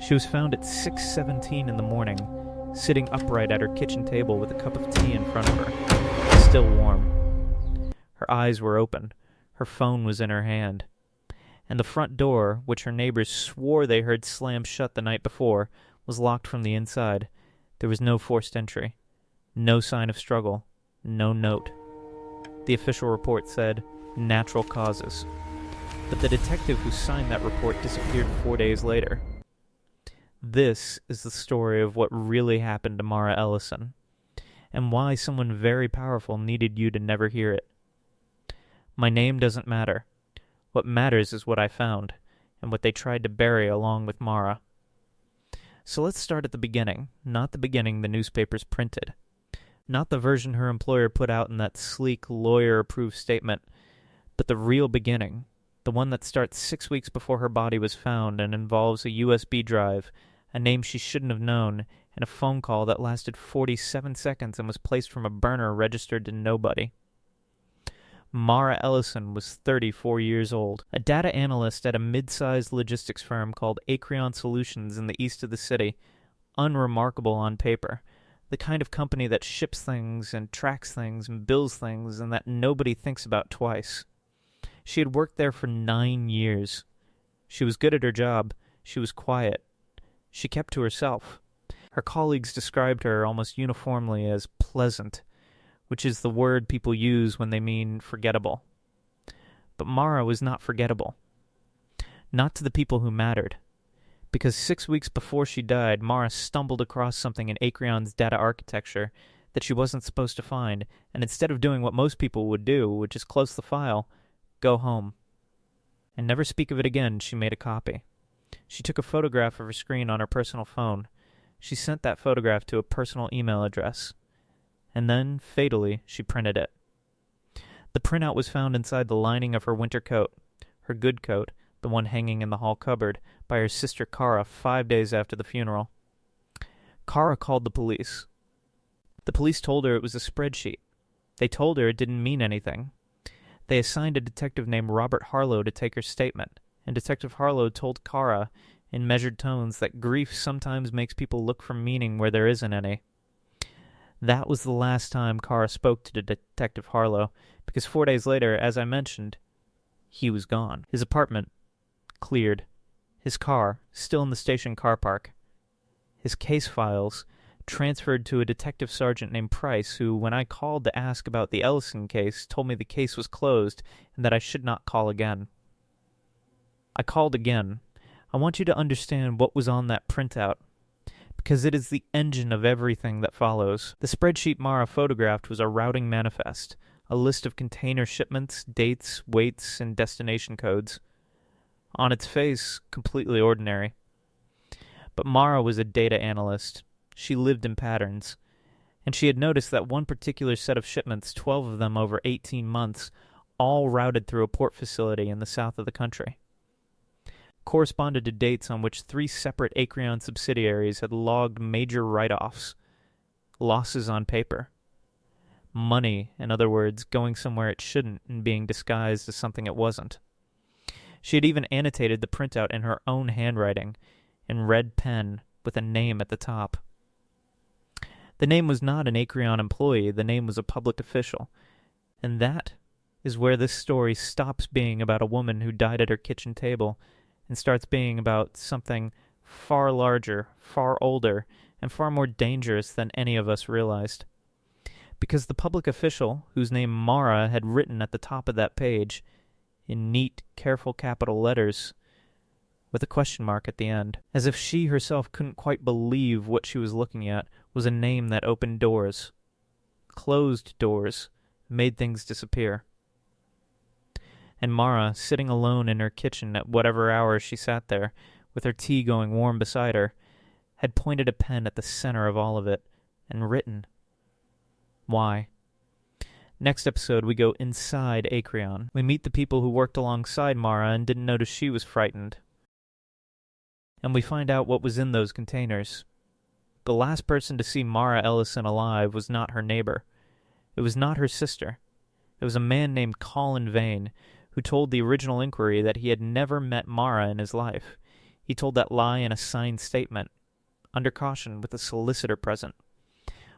She was found at 6:17 in the morning, sitting upright at her kitchen table with a cup of tea in front of her, still warm. Her eyes were open. Her phone was in her hand. And the front door, which her neighbors swore they heard slam shut the night before, was locked from the inside. There was no forced entry. No sign of struggle. No note. The official report said, natural causes. But the detective who signed that report disappeared 4 days later. This is the story of what really happened to Mara Ellison, and why someone very powerful needed you to never hear it. My name doesn't matter. What matters is what I found, and what they tried to bury along with Mara. So let's start at the beginning, not the beginning the newspapers printed. Not the version her employer put out in that sleek, lawyer-approved statement, but the real beginning, the one that starts 6 weeks before her body was found and involves a USB drive, a name she shouldn't have known, and a phone call that lasted 47 seconds and was placed from a burner registered to nobody. Mara Ellison was 34 years old, a data analyst at a mid-sized logistics firm called Acreon Solutions in the east of the city, unremarkable on paper, the kind of company that ships things and tracks things and bills things and that nobody thinks about twice. She had worked there for 9 years. She was good at her job. She was quiet. She kept to herself. Her colleagues described her almost uniformly as pleasant, which is the word people use when they mean forgettable. But Mara was not forgettable. Not to the people who mattered. Because 6 weeks before she died, Mara stumbled across something in Acreon's data architecture that she wasn't supposed to find, and instead of doing what most people would do, which is close the file, go home. And never speak of it again, she made a copy. She took a photograph of her screen on her personal phone. She sent that photograph to a personal email address. And then, fatally, she printed it. The printout was found inside the lining of her winter coat, her good coat, the one hanging in the hall cupboard, by her sister Kara 5 days after the funeral. Kara called the police. The police told her it was a spreadsheet. They told her it didn't mean anything. They assigned a detective named Robert Harlow to take her statement, and Detective Harlow told Kara, in measured tones, that grief sometimes makes people look for meaning where there isn't any. That was the last time Kara spoke to Detective Harlow, because 4 days later, as I mentioned, he was gone. His apartment, cleared. His car, still in the station car park. His case files, transferred to a detective sergeant named Price, who, when I called to ask about the Ellison case, told me the case was closed and that I should not call again. I called again. I want you to understand what was on that printout, because it is the engine of everything that follows. The spreadsheet Mara photographed was a routing manifest, a list of container shipments, dates, weights, and destination codes. On its face, completely ordinary. But Mara was a data analyst. She lived in patterns. And she had noticed that one particular set of shipments, 12 of them over 18 months, all routed through a port facility in the south of the country, corresponded to dates on which 3 separate Acreon subsidiaries had logged major write-offs, losses on paper. Money, in other words, going somewhere it shouldn't and being disguised as something it wasn't. She had even annotated the printout in her own handwriting, in red pen, with a name at the top. The name was not an Acreon employee, the name was a public official. And that is where this story stops being about a woman who died at her kitchen table and starts being about something far larger, far older, and far more dangerous than any of us realized. Because the public official, whose name Mara had written at the top of that page, in neat, careful capital letters, with a question mark at the end, as if she herself couldn't quite believe what she was looking at, was a name that opened doors, closed doors, made things disappear. And Mara, sitting alone in her kitchen at whatever hour she sat there, with her tea going warm beside her, had pointed a pen at the center of all of it, and written. Why? Next episode, we go inside Acreon. We meet the people who worked alongside Mara and didn't notice she was frightened. And we find out what was in those containers. The last person to see Mara Ellison alive was not her neighbor. It was not her sister. It was a man named Colin Vane, who told the original inquiry that he had never met Mara in his life. He told that lie in a signed statement, under caution with a solicitor present.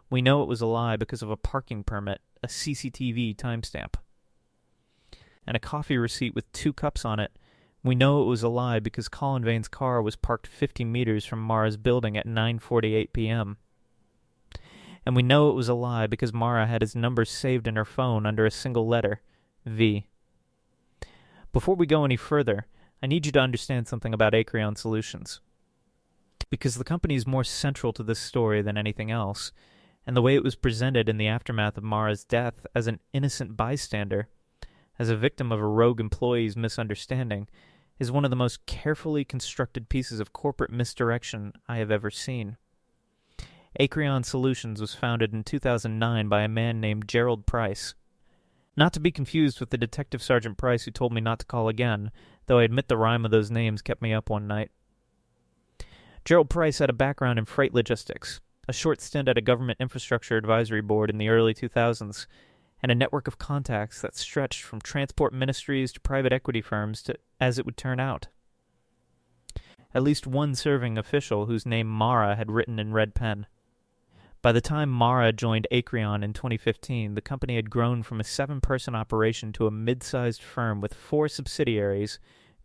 We know it was a lie because of a parking permit, a CCTV timestamp, and a coffee receipt with 2 cups on it. We know it was a lie because Colin Vane's car was parked 50 meters from Mara's building at 9:48 p.m. And we know it was a lie because Mara had his number saved in her phone under a single letter, V. Before we go any further, I need you to understand something about Acreon Solutions. Because the company is more central to this story than anything else, and the way it was presented in the aftermath of Mara's death as an innocent bystander, as a victim of a rogue employee's misunderstanding, is one of the most carefully constructed pieces of corporate misdirection I have ever seen. Acreon Solutions was founded in 2009 by a man named Gerald Price. Not to be confused with the Detective Sergeant Price who told me not to call again, though I admit the rhyme of those names kept me up one night. Gerald Price had a background in freight logistics, a short stint at a government infrastructure advisory board in the early 2000s, and a network of contacts that stretched from transport ministries to private equity firms to, as it would turn out. At least one serving official whose name Mara had written in red pen. By the time Mara joined Acreon in 2015, the company had grown from a 7-person operation to a mid-sized firm with 4 subsidiaries,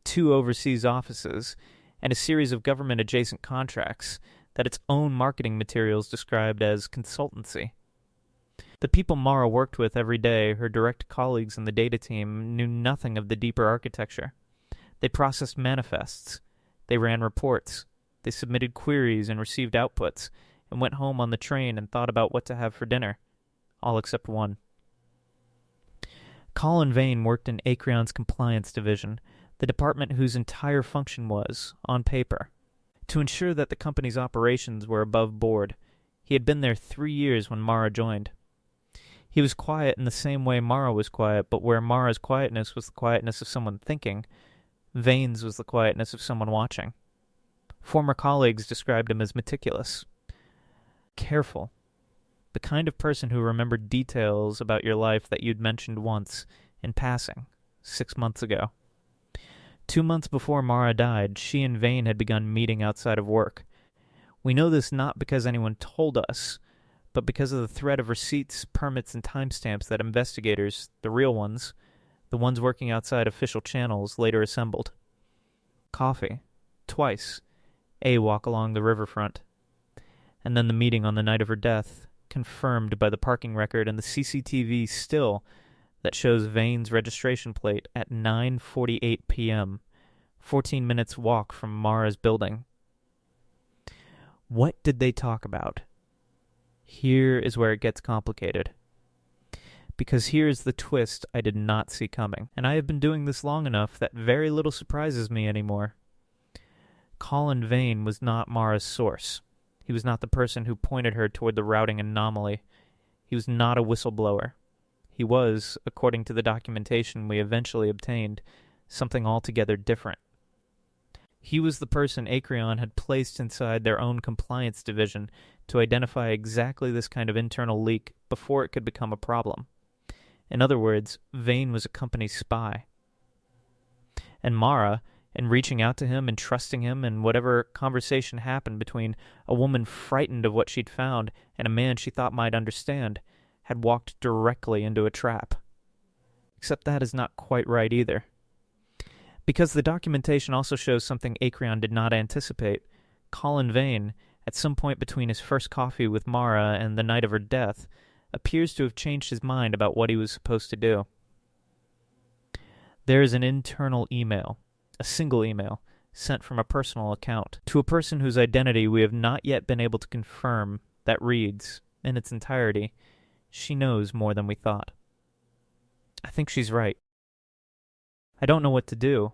2 overseas offices, and a series of government-adjacent contracts that its own marketing materials described as consultancy. The people Mara worked with every day, her direct colleagues in the data team, knew nothing of the deeper architecture. They processed manifests. They ran reports. They submitted queries and received outputs, and went home on the train and thought about what to have for dinner. All except one. Colin Vane worked in Acreon's compliance division, the department whose entire function was, on paper, to ensure that the company's operations were above board. He had been there 3 years when Mara joined. He was quiet in the same way Mara was quiet, but where Mara's quietness was the quietness of someone thinking, Vane's was the quietness of someone watching. Former colleagues described him as meticulous. Careful. The kind of person who remembered details about your life that you'd mentioned once, in passing, 6 months ago. 2 months before Mara died, she and Vane had begun meeting outside of work. We know this not because anyone told us, but because of the thread of receipts, permits, and timestamps that investigators, the real ones, the ones working outside official channels, later assembled. Coffee. Twice. A walk along the riverfront. And then the meeting on the night of her death, confirmed by the parking record and the CCTV still that shows Vane's registration plate at 9:48 p.m., 14 minutes walk from Mara's building. What did they talk about? Here is where it gets complicated. Because here's the twist I did not see coming, and I have been doing this long enough that very little surprises me anymore. Colin Vane was not Mara's source. He was not the person who pointed her toward the routing anomaly. He was not a whistleblower. He was, according to the documentation we eventually obtained, something altogether different. He was the person Acreon had placed inside their own compliance division to identify exactly this kind of internal leak before it could become a problem. In other words, Vane was a company spy. And Mara, in reaching out to him and trusting him, and whatever conversation happened between a woman frightened of what she'd found and a man she thought might understand, had walked directly into a trap. Except that is not quite right either. Because the documentation also shows something Acreon did not anticipate, Colin Vane, at some point between his first coffee with Mara and the night of her death, appears to have changed his mind about what he was supposed to do. There is an internal email, a single email, sent from a personal account to a person whose identity we have not yet been able to confirm, that reads, in its entirety, "She knows more than we thought." I think she's right. I don't know what to do.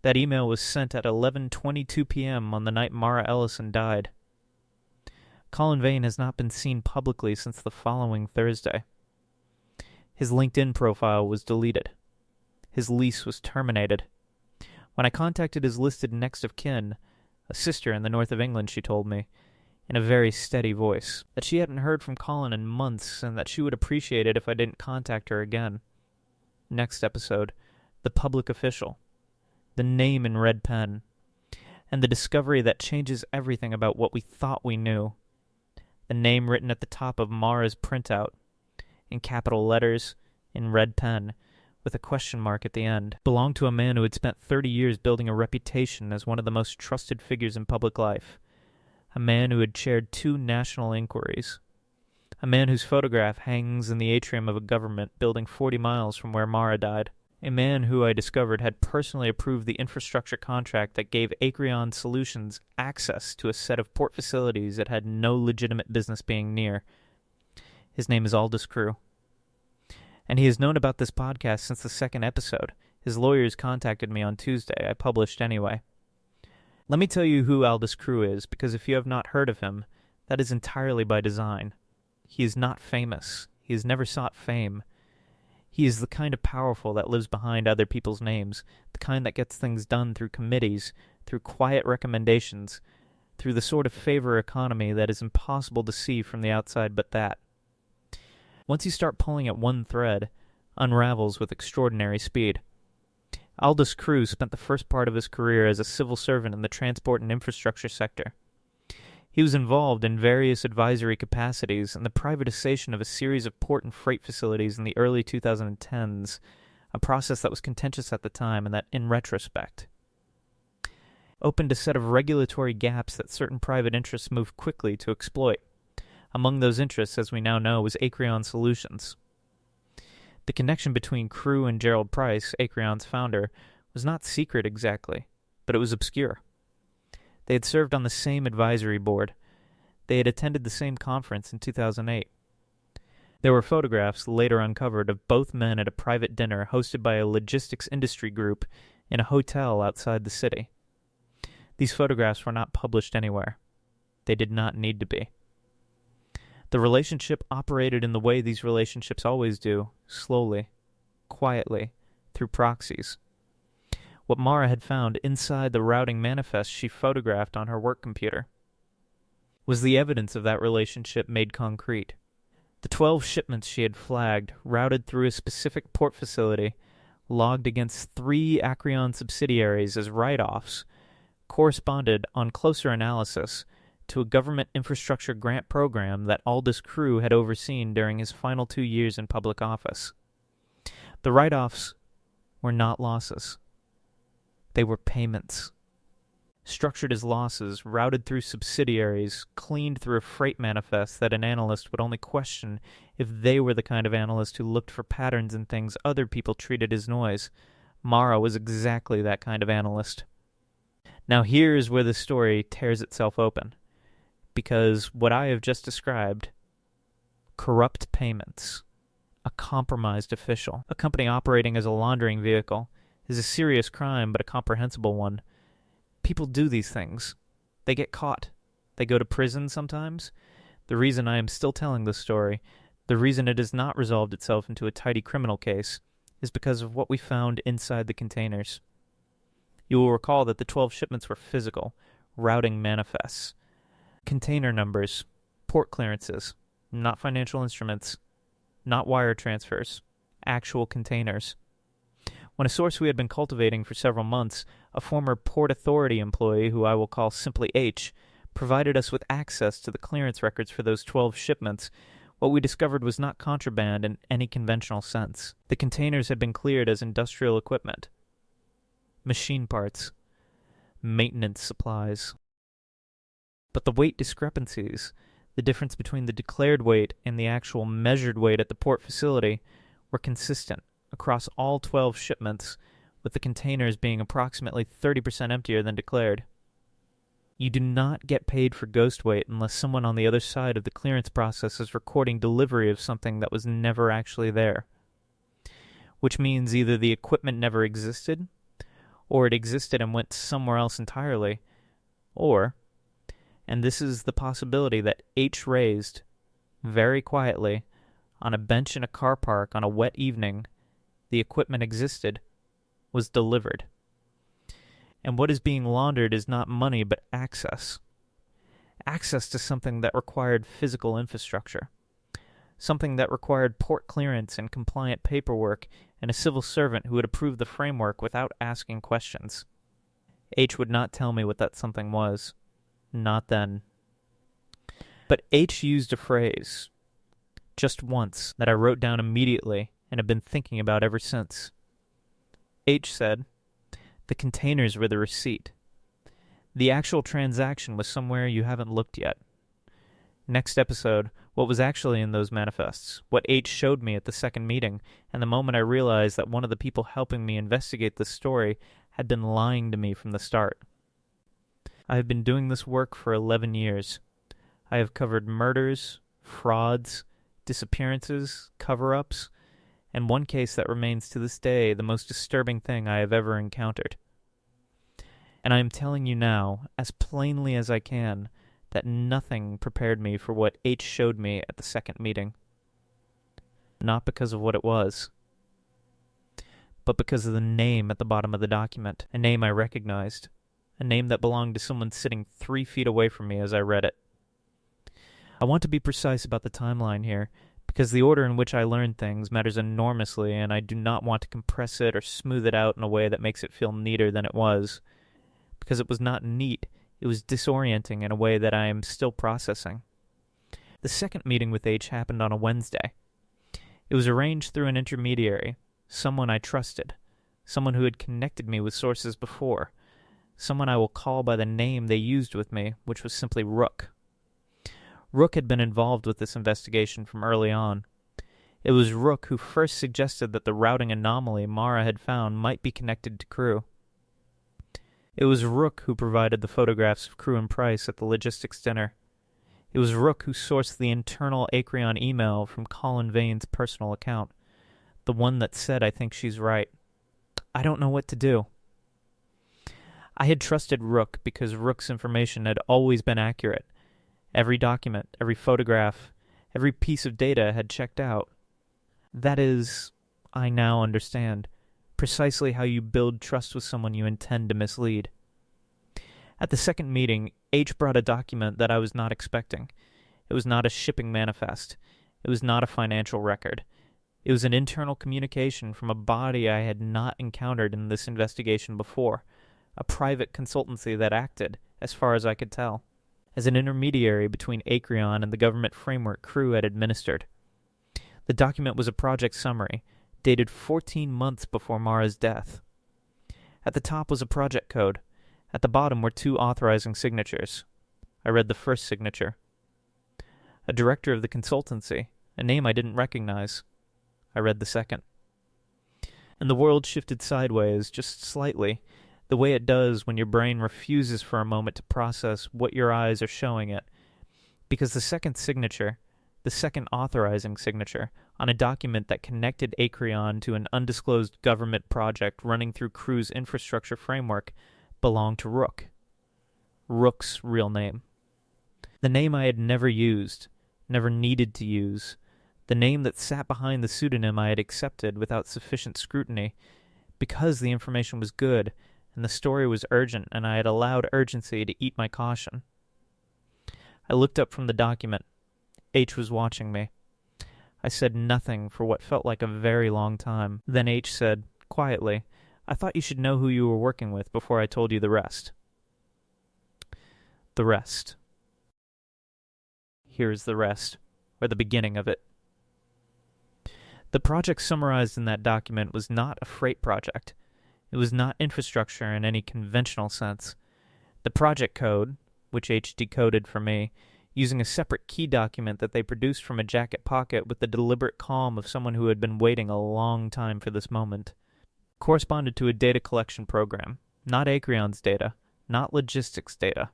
That email was sent at 11:22 p.m. on the night Mara Ellison died. Colin Vane has not been seen publicly since the following Thursday. His LinkedIn profile was deleted. His lease was terminated. When I contacted his listed next of kin, a sister in the north of England, she told me, in a very steady voice, that she hadn't heard from Colin in months and that she would appreciate it if I didn't contact her again. Next episode, the public official. The name in red pen. and the discovery that changes everything about what we thought we knew. The name written at the top of Mara's printout, in capital letters, in red pen, with a question mark at the end, belonged to a man who had spent 30 years building a reputation as one of the most trusted figures in public life. A man who had chaired 2 national inquiries. A man whose photograph hangs in the atrium of a government building 40 miles from where Mara died. A man who, I discovered, had personally approved the infrastructure contract that gave Acreon Solutions access to a set of port facilities it had no legitimate business being near. His name is Aldous Crew. And he has known about this podcast since the 2nd episode. His lawyers contacted me on Tuesday. I published anyway. Let me tell you who Aldous Crew is, because if you have not heard of him, that is entirely by design. He is not famous. He has never sought fame. He is the kind of powerful that lives behind other people's names, the kind that gets things done through committees, through quiet recommendations, through the sort of favor economy that is impossible to see from the outside but that. Once you start pulling at one thread, unravels with extraordinary speed. Aldous Crew spent the first part of his career as a civil servant in the transport and infrastructure sector. He was involved in various advisory capacities in the privatization of a series of port and freight facilities in the early 2010s, a process that was contentious at the time and that, in retrospect, opened a set of regulatory gaps that certain private interests moved quickly to exploit. Among those interests, as we now know, was Acreon Solutions. The connection between Crew and Gerald Price, Acreon's founder, was not secret exactly, but it was obscure. They had served on the same advisory board. They had attended the same conference in 2008. There were photographs later uncovered of both men at a private dinner hosted by a logistics industry group in a hotel outside the city. These photographs were not published anywhere. They did not need to be. The relationship operated in the way these relationships always do, slowly, quietly, through proxies. What Mara had found inside the routing manifest she photographed on her work computer was the evidence of that relationship made concrete. The 12 shipments she had flagged, routed through a specific port facility, logged against 3 Acreon subsidiaries as write-offs, corresponded, on closer analysis, to a government infrastructure grant program that Aldous Crew had overseen during his final 2 years in public office. The write-offs were not losses. They were payments. Structured as losses, routed through subsidiaries, cleaned through a freight manifest that an analyst would only question if they were the kind of analyst who looked for patterns in things other people treated as noise. Mara was exactly that kind of analyst. Now here's where the story tears itself open. Because what I have just described, corrupt payments, a compromised official, a company operating as a laundering vehicle, is a serious crime but a comprehensible one. People do these things. They get caught. They go to prison sometimes. The reason I am still telling this story, the reason it has not resolved itself into a tidy criminal case, is because of what we found inside the containers. You will recall that the 12 shipments were physical, routing manifests. Container numbers, port clearances, not financial instruments, not wire transfers, actual containers. When a source we had been cultivating for several months, a former Port Authority employee who I will call simply H, provided us with access to the clearance records for those 12 shipments, what we discovered was not contraband in any conventional sense. The containers had been cleared as industrial equipment, machine parts, maintenance supplies. But the weight discrepancies, the difference between the declared weight and the actual measured weight at the port facility, were consistent across all 12 shipments, with the containers being approximately 30% emptier than declared. You do not get paid for ghost weight unless someone on the other side of the clearance process is recording delivery of something that was never actually there. Which means either the equipment never existed, or it existed and went somewhere else entirely, or, and this is the possibility that H raised, very quietly, on a bench in a car park on a wet evening, the equipment existed, was delivered. And what is being laundered is not money, but access. Access to something that required physical infrastructure. Something that required port clearance and compliant paperwork and a civil servant who would approve the framework without asking questions. H would not tell me what that something was. Not then. But H used a phrase, just once, that I wrote down immediately and have been thinking about ever since. H said, "The containers were the receipt. The actual transaction was somewhere you haven't looked yet." Next episode, what was actually in those manifests, what H showed me at the second meeting, and the moment I realized that one of the people helping me investigate this story had been lying to me from the start. I have been doing this work for 11 years. I have covered murders, frauds, disappearances, cover-ups, and one case that remains to this day the most disturbing thing I have ever encountered. And I am telling you now, as plainly as I can, that nothing prepared me for what H showed me at the second meeting. Not because of what it was, but because of the name at the bottom of the document, a name I recognized, a name that belonged to someone sitting 3 feet away from me as I read it. I want to be precise about the timeline here, because the order in which I learned things matters enormously, and I do not want to compress it or smooth it out in a way that makes it feel neater than it was. Because it was not neat, it was disorienting in a way that I am still processing. The second meeting with H happened on a Wednesday. It was arranged through an intermediary, someone I trusted, someone who had connected me with sources before, someone I will call by the name they used with me, which was simply Rook. Rook had been involved with this investigation from early on. It was Rook who first suggested that the routing anomaly Mara had found might be connected to Crew. It was Rook who provided the photographs of Crew and Price at the logistics dinner. It was Rook who sourced the internal Acreon email from Colin Vane's personal account, the one that said, "I think she's right." I don't know what to do. I had trusted Rook because Rook's information had always been accurate. Every document, every photograph, every piece of data had checked out. That is, I now understand, precisely how you build trust with someone you intend to mislead. At the second meeting, H brought a document that I was not expecting. It was not a shipping manifest. It was not a financial record. It was an internal communication from a body I had not encountered in this investigation before, a private consultancy that acted, as far as I could tell, as an intermediary between Acreon and the government framework Crew had administered. The document was a project summary, dated 14 months before Mara's death. At the top was a project code. At the bottom were 2 authorizing signatures. I read the first signature. A director of the consultancy, a name I didn't recognize. I read the second. And the world shifted sideways, just slightly, the way it does when your brain refuses for a moment to process what your eyes are showing it. Because the second signature, the second authorizing signature, on a document that connected Acreon to an undisclosed government project running through Crew's infrastructure framework, belonged to Rook. Rook's real name. The name I had never used, never needed to use, the name that sat behind the pseudonym I had accepted without sufficient scrutiny, because the information was good, and the story was urgent, and I had allowed urgency to eat my caution. I looked up from the document. H was watching me. I said nothing for what felt like a very long time. Then H said, quietly, "I thought you should know who you were working with before I told you the rest." The rest. Here is the rest, or the beginning of it. The project summarized in that document was not a freight project. It was not infrastructure in any conventional sense. The project code, which H decoded for me, using a separate key document that they produced from a jacket pocket with the deliberate calm of someone who had been waiting a long time for this moment, corresponded to a data collection program, not Acreon's data, not logistics data.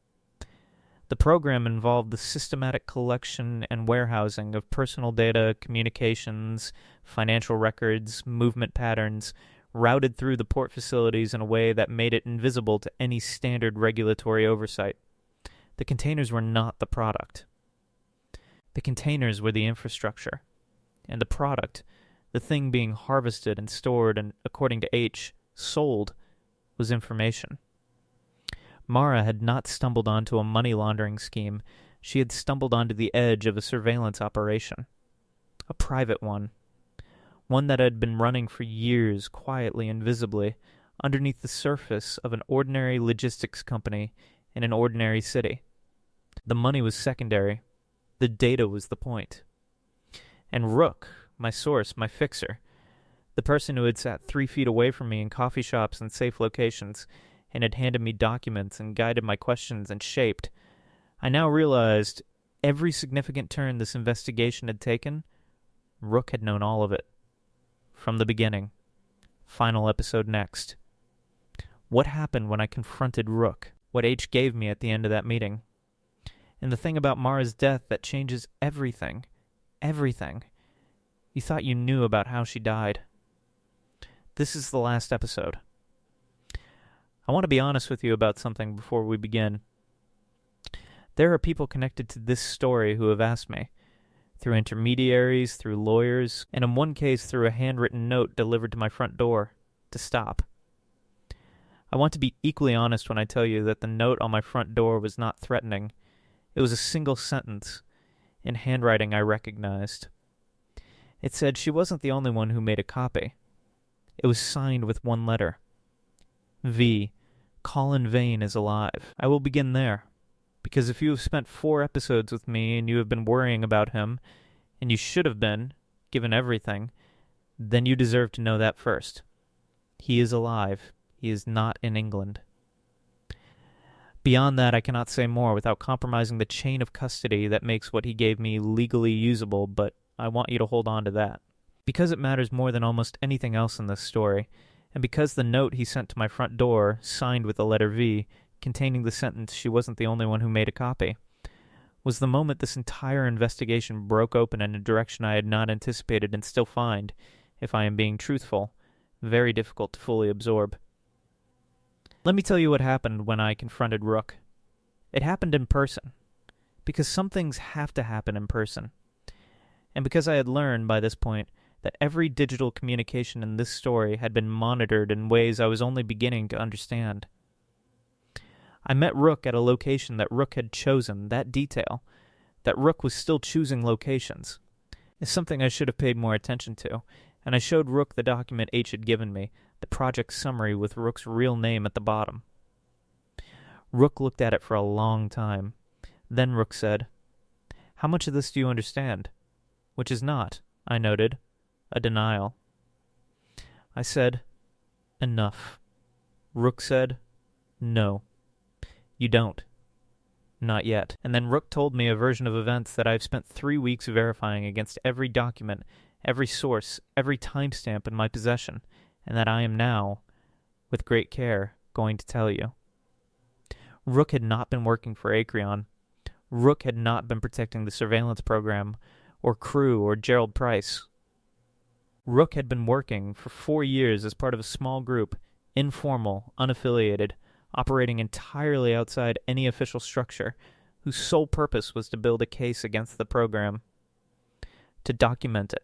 The program involved the systematic collection and warehousing of personal data, communications, financial records, movement patterns, routed through the port facilities in a way that made it invisible to any standard regulatory oversight. The containers were not the product. The containers were the infrastructure. And the product, the thing being harvested and stored and, according to H, sold, was information. Mara had not stumbled onto a money laundering scheme. She had stumbled onto the edge of a surveillance operation. A private one. One that had been running for years, quietly and visibly, underneath the surface of an ordinary logistics company in an ordinary city. The money was secondary. The data was the point. And Rook, my source, my fixer, the person who had sat 3 feet away from me in coffee shops and safe locations and had handed me documents and guided my questions and shaped, I now realized every significant turn this investigation had taken, Rook had known all of it. From the beginning. Final episode next. What happened when I confronted Rook? What H gave me at the end of that meeting? And the thing about Mara's death that changes everything. Everything. You thought you knew about how she died. This is the last episode. I want to be honest with you about something before we begin. There are people connected to this story who have asked me, through intermediaries, through lawyers, and in one case through a handwritten note delivered to my front door, to stop. I want to be equally honest when I tell you that the note on my front door was not threatening. It was a single sentence, in handwriting I recognized. It said she wasn't the only one who made a copy. It was signed with one letter. V. Colin Vane is alive. I will begin there, because if you have spent 4 episodes with me and you have been worrying about him, and you should have been, given everything, then you deserve to know that first. He is alive. He is not in England. Beyond that, I cannot say more without compromising the chain of custody that makes what he gave me legally usable, but I want you to hold on to that. Because it matters more than almost anything else in this story, and because the note he sent to my front door, signed with the letter V, containing the sentence she wasn't the only one who made a copy, was the moment this entire investigation broke open in a direction I had not anticipated and still find, if I am being truthful, very difficult to fully absorb. Let me tell you what happened when I confronted Rook. It happened in person, because some things have to happen in person, and because I had learned by this point that every digital communication in this story had been monitored in ways I was only beginning to understand. I met Rook at a location that Rook had chosen, that detail, that Rook was still choosing locations, is something I should have paid more attention to, and I showed Rook the document H had given me, the project summary with Rook's real name at the bottom. Rook looked at it for a long time. Then Rook said, "How much of this do you understand?" Which is not, I noted, a denial. I said, "Enough." Rook said, "No, you don't. Not yet." And then Rook told me a version of events that I've spent 3 weeks verifying against every document, every source, every timestamp in my possession, and that I am now, with great care, going to tell you. Rook had not been working for Acreon. Rook had not been protecting the surveillance program, or crew, or Gerald Price. Rook had been working for 4 years as part of a small group, informal, unaffiliated, operating entirely outside any official structure, whose sole purpose was to build a case against the program, to document it,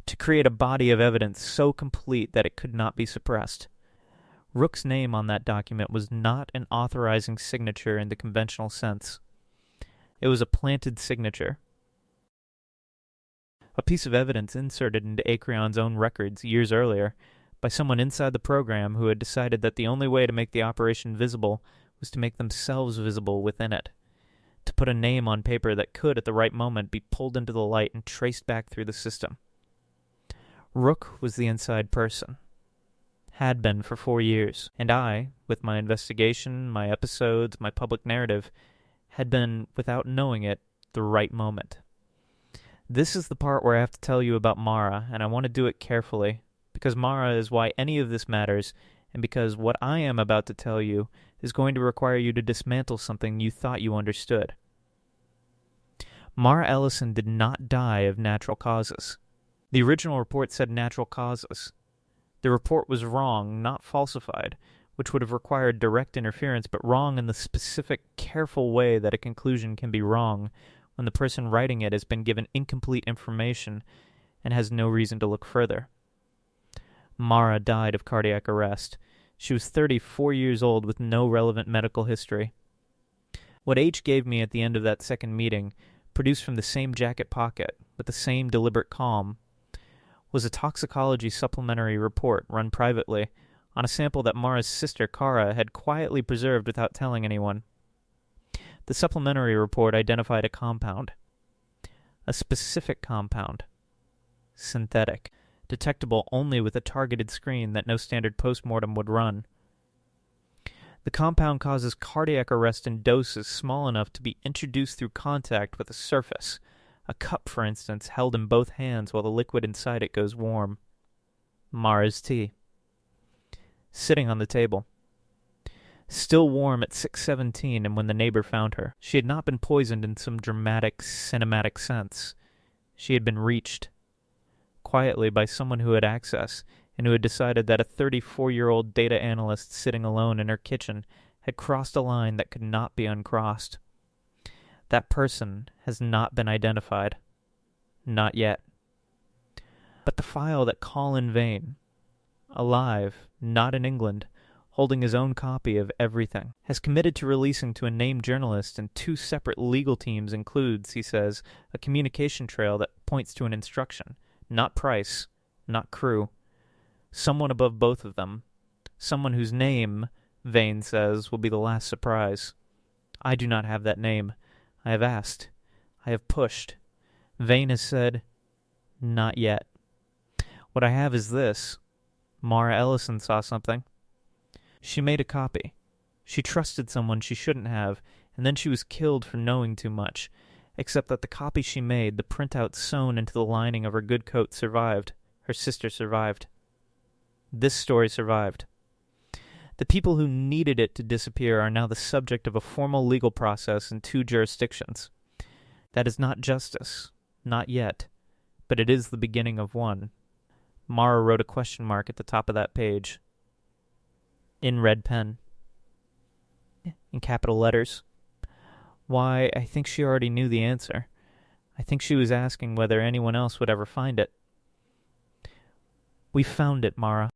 to create a body of evidence so complete that it could not be suppressed. Rook's name on that document was not an authorizing signature in the conventional sense. It was a planted signature. A piece of evidence inserted into Acreon's own records years earlier by someone inside the program who had decided that the only way to make the operation visible was to make themselves visible within it, to put a name on paper that could, at the right moment, be pulled into the light and traced back through the system. Rook was the inside person. Had been for 4 years, and I, with my investigation, my episodes, my public narrative, had been, without knowing it, the right moment. This is the part where I have to tell you about Mara, and I want to do it carefully, because Mara is why any of this matters, and because what I am about to tell you is going to require you to dismantle something you thought you understood. Mara Ellison did not die of natural causes. The original report said natural causes. The report was wrong, not falsified, which would have required direct interference, but wrong in the specific, careful way that a conclusion can be wrong when the person writing it has been given incomplete information and has no reason to look further. Mara died of cardiac arrest. She was 34 years old with no relevant medical history. What H gave me at the end of that second meeting, produced from the same jacket pocket, with the same deliberate calm, was a toxicology supplementary report run privately on a sample that Mara's sister Kara had quietly preserved without telling anyone. The supplementary report identified a compound. A specific compound. Synthetic. Detectable only with a targeted screen that no standard postmortem would run. The compound causes cardiac arrest in doses small enough to be introduced through contact with a surface. A cup, for instance, held in both hands while the liquid inside it goes warm. Mara's tea. Sitting on the table. Still warm at 6:17 and when the neighbor found her. She had not been poisoned in some dramatic, cinematic sense. She had been reached. Quietly by someone who had access, and who had decided that a 34-year-old data analyst sitting alone in her kitchen had crossed a line that could not be uncrossed. That person has not been identified. Not yet. But the file that Colin Vane, alive, not in England, holding his own copy of everything, has committed to releasing to a named journalist and 2 separate legal teams includes, he says, a communication trail that points to an instruction, not price, not crew. Someone above both of them. Someone whose name, Vane says, will be the last surprise. I do not have that name. I have asked. I have pushed. Vane has said, not yet. What I have is this. Mara Ellison saw something. She made a copy. She trusted someone she shouldn't have, and then she was killed for knowing too much, except that the copy she made, the printout sewn into the lining of her good coat, survived. Her sister survived. This story survived. The people who needed it to disappear are now the subject of a formal legal process in 2 jurisdictions. That is not justice. Not yet. But it is the beginning of one. Mara wrote a question mark at the top of that page. In red pen. In capital letters. Why, I think she already knew the answer. I think she was asking whether anyone else would ever find it. We found it, Mara.